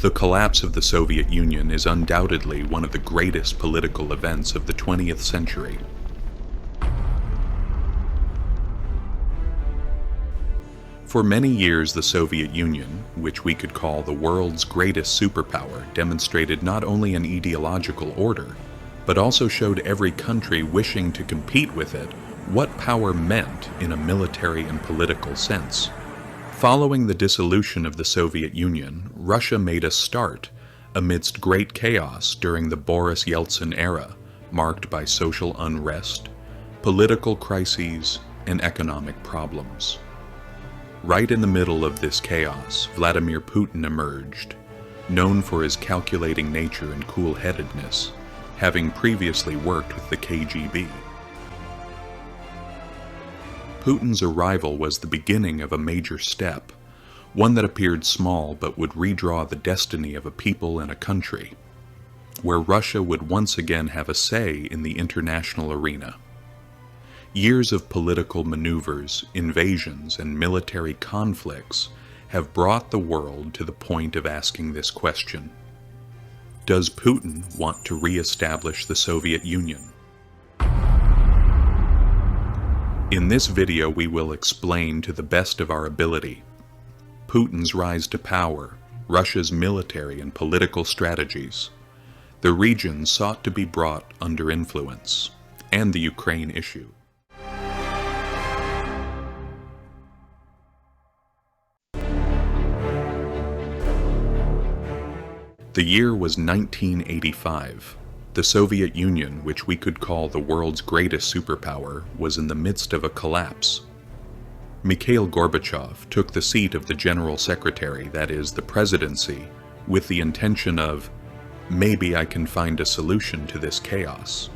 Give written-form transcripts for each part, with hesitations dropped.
The collapse of the Soviet Union is undoubtedly one of the greatest political events of the 20th century. For many years, the Soviet Union, which we could call the world's greatest superpower, demonstrated not only an ideological order, but also showed every country wishing to compete with it what power meant in a military and political sense. Following the dissolution of the Soviet Union, Russia made a start amidst great chaos during the Boris Yeltsin era, marked by social unrest, political crises, and economic problems. Right in the middle of this chaos, Vladimir Putin emerged, known for his calculating nature and cool-headedness, having previously worked with the KGB. Putin's arrival was the beginning of a major step, one that appeared small but would redraw the destiny of a people and a country, where Russia would once again have a say in the international arena. Years of political maneuvers, invasions, and military conflicts have brought the world to the point of asking this question: does Putin want to re-establish the Soviet Union? In this video, we will explain to the best of our ability Putin's rise to power, Russia's military and political strategies, the region sought to be brought under influence, and the Ukraine issue. The year was 1985. The Soviet Union, which we could call the world's greatest superpower, was in the midst of a collapse. Mikhail Gorbachev took the seat of the General Secretary, that is, the presidency, with the intention of, maybe I can find a solution to this chaos.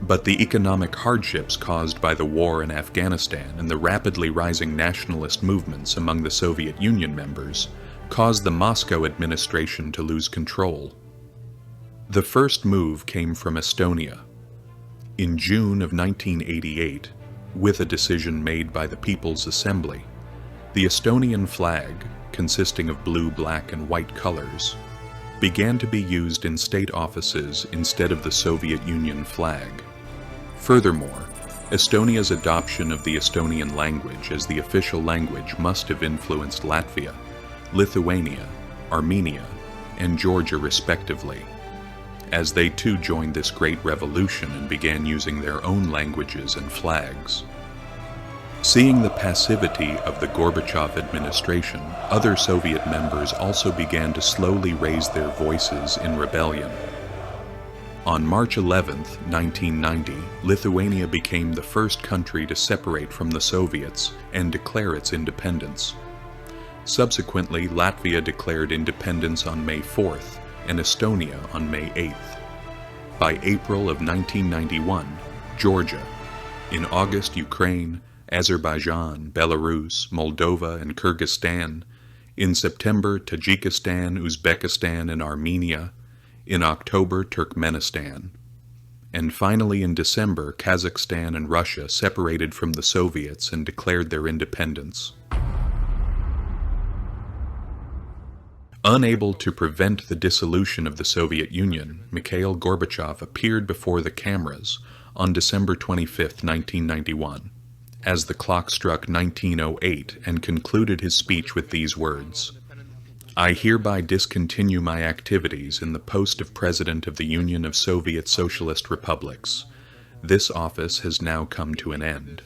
But the economic hardships caused by the war in Afghanistan and the rapidly rising nationalist movements among the Soviet Union members caused the Moscow administration to lose control. The first move came from Estonia. In June of 1988, with a decision made by the People's Assembly, the Estonian flag, consisting of blue, black, and white colors, began to be used in state offices instead of the Soviet Union flag. Furthermore, Estonia's adoption of the Estonian language as the official language must have influenced Latvia, Lithuania, Armenia, and Georgia respectively, as they too joined this great revolution and began using their own languages and flags. Seeing the passivity of the Gorbachev administration, other Soviet members also began to slowly raise their voices in rebellion. On March 11, 1990, Lithuania became the first country to separate from the Soviets and declare its independence. Subsequently, Latvia declared independence on May 4th and Estonia on May 8th. By April of 1991, Georgia, in August Ukraine, Azerbaijan, Belarus, Moldova, and Kyrgyzstan, in September Tajikistan, Uzbekistan, and Armenia, in October Turkmenistan, and finally in December Kazakhstan and Russia separated from the Soviets and declared their independence. Unable to prevent the dissolution of the Soviet Union, Mikhail Gorbachev appeared before the cameras on December 25, 1991, as the clock struck 1908 and concluded his speech with these words: I hereby discontinue my activities in the post of President of the Union of Soviet Socialist Republics. This office has now come to an end.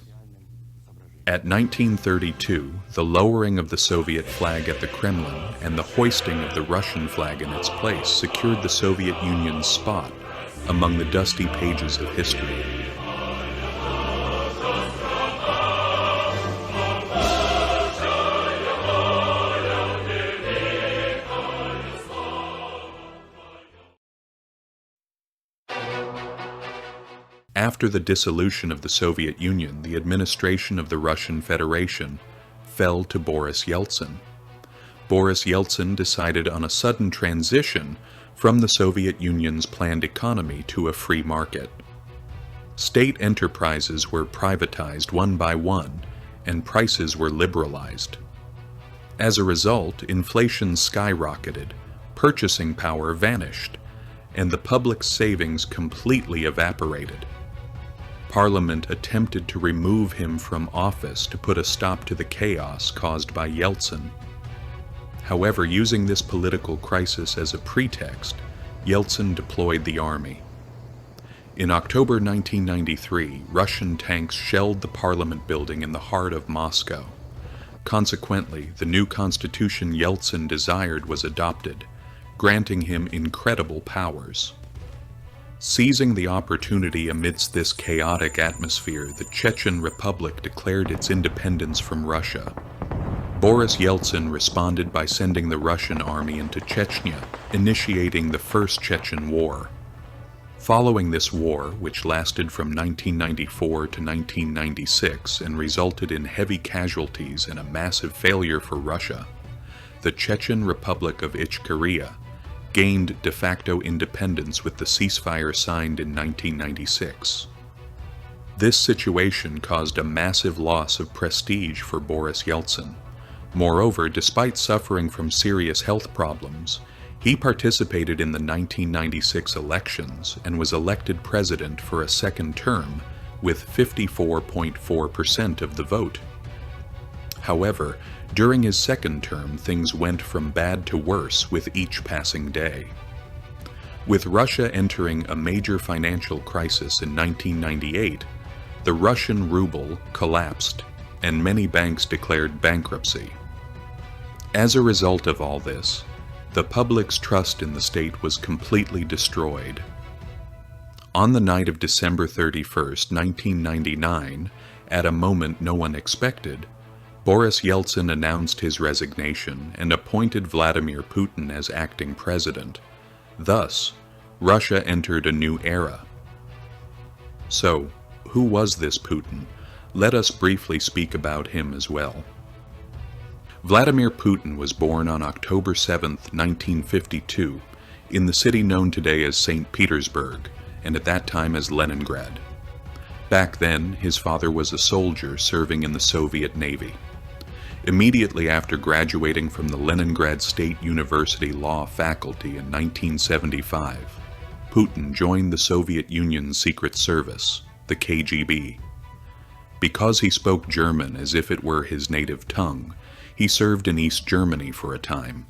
At 1932, the lowering of the Soviet flag at the Kremlin and the hoisting of the Russian flag in its place secured the Soviet Union's spot among the dusty pages of history. After the dissolution of the Soviet Union, the administration of the Russian Federation fell to Boris Yeltsin. Boris Yeltsin decided on a sudden transition from the Soviet Union's planned economy to a free market. State enterprises were privatized one by one, and prices were liberalized. As a result, inflation skyrocketed, purchasing power vanished, and the public's savings completely evaporated. Parliament attempted to remove him from office to put a stop to the chaos caused by Yeltsin. However, using this political crisis as a pretext, Yeltsin deployed the army. In October 1993, Russian tanks shelled the parliament building in the heart of Moscow. Consequently, the new constitution Yeltsin desired was adopted, granting him incredible powers. Seizing the opportunity amidst this chaotic atmosphere, the Chechen Republic declared its independence from Russia. Boris Yeltsin responded by sending the Russian army into Chechnya, initiating the First Chechen War. Following this war, which lasted from 1994 to 1996 and resulted in heavy casualties and a massive failure for Russia, the Chechen Republic of Ichkeria gained de facto independence with the ceasefire signed in 1996. This situation caused a massive loss of prestige for Boris Yeltsin. Moreover, despite suffering from serious health problems, he participated in the 1996 elections and was elected president for a second term with 54.4% of the vote. However, during his second term, things went from bad to worse with each passing day. With Russia entering a major financial crisis in 1998, the Russian ruble collapsed and many banks declared bankruptcy. As a result of all this, the public's trust in the state was completely destroyed. On the night of December 31st, 1999, at a moment no one expected, Boris Yeltsin announced his resignation and appointed Vladimir Putin as acting president. Thus, Russia entered a new era. So, who was this Putin? Let us briefly speak about him as well. Vladimir Putin was born on October 7, 1952, in the city known today as St. Petersburg, and at that time as Leningrad. Back then, his father was a soldier serving in the Soviet Navy. Immediately after graduating from the Leningrad State University Law faculty in 1975, Putin joined the Soviet Union's Secret Service, the KGB. Because he spoke German as if it were his native tongue, he served in East Germany for a time.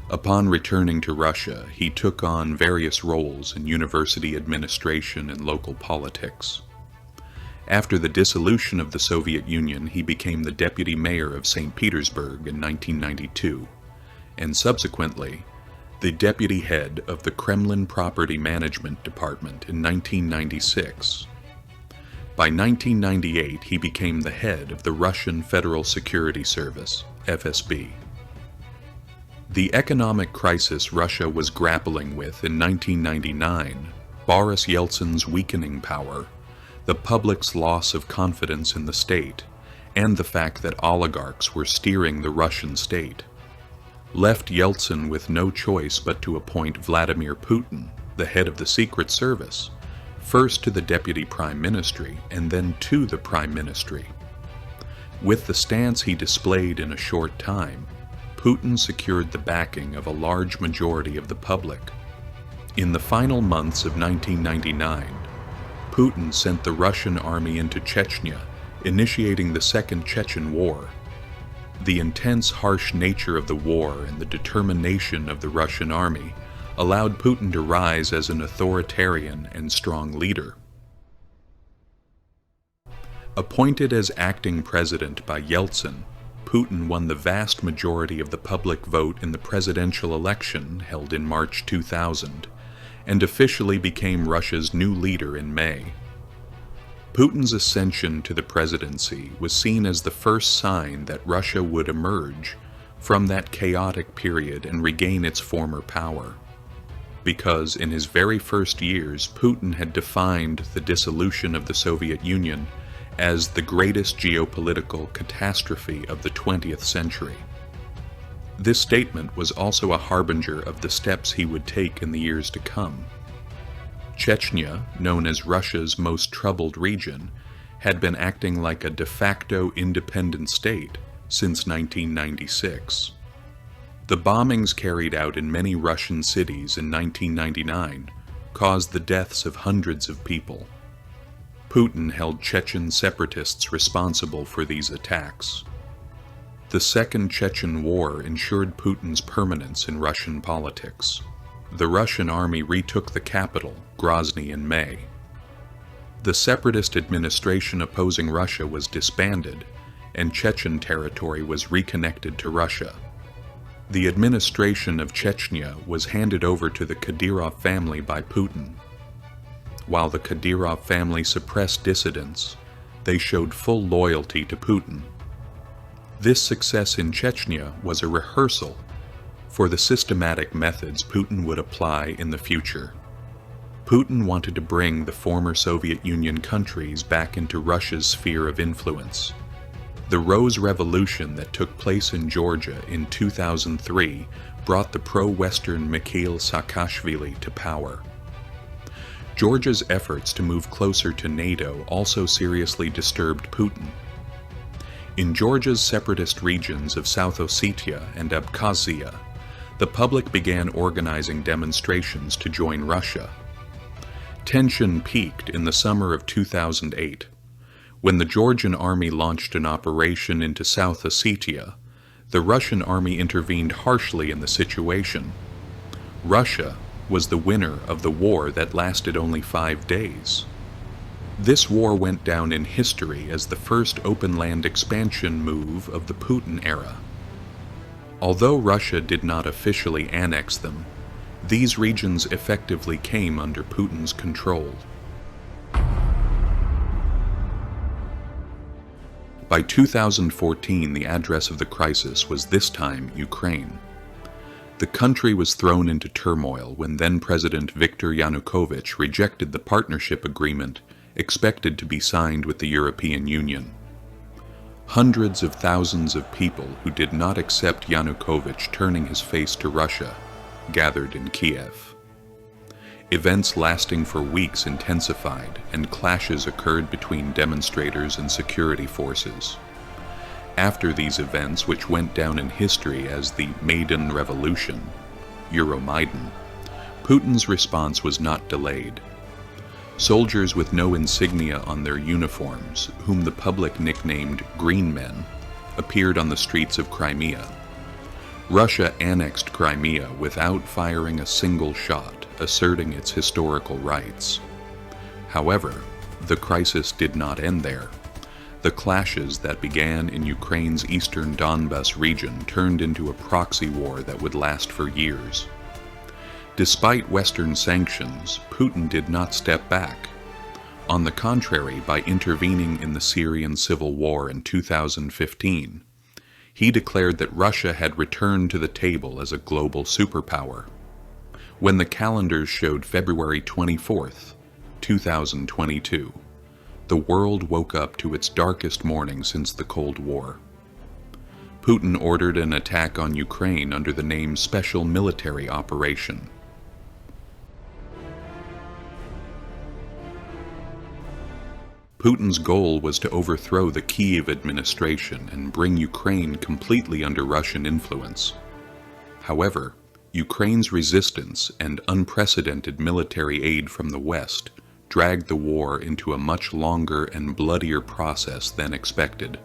Upon returning to Russia, he took on various roles in university administration and local politics. After the dissolution of the Soviet Union, he became the deputy mayor of St. Petersburg in 1992, and subsequently, the deputy head of the Kremlin Property Management Department in 1996. By 1998, he became the head of the Russian Federal Security Service, FSB. The economic crisis Russia was grappling with in 1999, Boris Yeltsin's weakening power, the public's loss of confidence in the state, and the fact that oligarchs were steering the Russian state, left Yeltsin with no choice but to appoint Vladimir Putin, the head of the Secret Service, first to the deputy prime ministry and then to the prime ministry. With the stance he displayed in a short time, Putin secured the backing of a large majority of the public. In the final months of 1999, Putin sent the Russian army into Chechnya, initiating the Second Chechen War. The intense, harsh nature of the war and the determination of the Russian army allowed Putin to rise as an authoritarian and strong leader. Appointed as acting president by Yeltsin, Putin won the vast majority of the public vote in the presidential election held in March 2000, and officially became Russia's new leader in May. Putin's ascension to the presidency was seen as the first sign that Russia would emerge from that chaotic period and regain its former power. Because in his very first years, Putin had defined the dissolution of the Soviet Union as the greatest geopolitical catastrophe of the 20th century. This statement was also a harbinger of the steps he would take in the years to come. Chechnya, known as Russia's most troubled region, had been acting like a de facto independent state since 1996. The bombings carried out in many Russian cities in 1999 caused the deaths of hundreds of people. Putin held Chechen separatists responsible for these attacks. The Second Chechen War ensured Putin's permanence in Russian politics. The Russian army retook the capital, Grozny, in May. The separatist administration opposing Russia was disbanded, and Chechen territory was reconnected to Russia. The administration of Chechnya was handed over to the Kadyrov family by Putin. While the Kadyrov family suppressed dissidents, they showed full loyalty to Putin. This success in Chechnya was a rehearsal for the systematic methods Putin would apply in the future. Putin wanted to bring the former Soviet Union countries back into Russia's sphere of influence. The Rose Revolution that took place in Georgia in 2003 brought the pro-Western Mikhail Saakashvili to power. Georgia's efforts to move closer to NATO also seriously disturbed Putin. In Georgia's separatist regions of South Ossetia and Abkhazia, the public began organizing demonstrations to join Russia. Tension peaked in the summer of 2008. When the Georgian army launched an operation into South Ossetia, the Russian army intervened harshly in the situation. Russia was the winner of the war that lasted only 5 days. This war went down in history as the first open land expansion move of the Putin era. Although Russia did not officially annex them, these regions effectively came under Putin's control. By 2014, the address of the crisis was this time Ukraine. The country was thrown into turmoil when then-President Viktor Yanukovych rejected the partnership agreement expected to be signed with the European Union. Hundreds of thousands of people who did not accept Yanukovych turning his face to Russia gathered in Kiev. Events lasting for weeks intensified, and clashes occurred between demonstrators and security forces. After these events, which went down in history as the Maidan Revolution, Euromaidan, Putin's response was not delayed. Soldiers with no insignia on their uniforms, whom the public nicknamed Green Men, appeared on the streets of Crimea. Russia annexed Crimea without firing a single shot, asserting its historical rights. However, the crisis did not end there. The clashes that began in Ukraine's eastern Donbas region turned into a proxy war that would last for years. Despite Western sanctions, Putin did not step back. On the contrary, by intervening in the Syrian civil war in 2015, he declared that Russia had returned to the table as a global superpower. When the calendars showed February 24th, 2022, the world woke up to its darkest morning since the Cold War. Putin ordered an attack on Ukraine under the name Special Military Operation. Putin's goal was to overthrow the Kyiv administration and bring Ukraine completely under Russian influence. However, Ukraine's resistance and unprecedented military aid from the West dragged the war into a much longer and bloodier process than expected.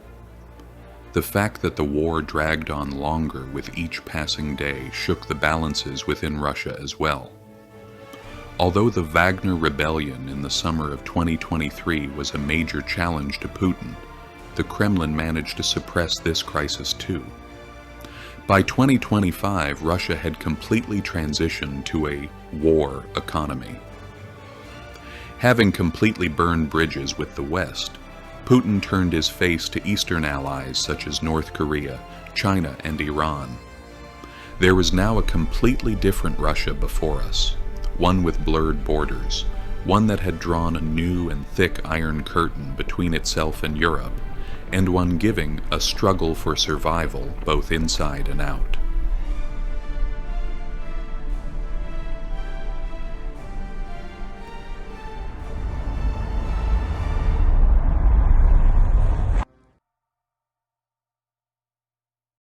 The fact that the war dragged on longer with each passing day shook the balances within Russia as well. Although the Wagner rebellion in the summer of 2023 was a major challenge to Putin, the Kremlin managed to suppress this crisis too. By 2025, Russia had completely transitioned to a war economy. Having completely burned bridges with the West, Putin turned his face to Eastern allies such as North Korea, China, and Iran. There was now a completely different Russia before us, one with blurred borders, one that had drawn a new and thick iron curtain between itself and Europe, and one giving a struggle for survival both inside and out.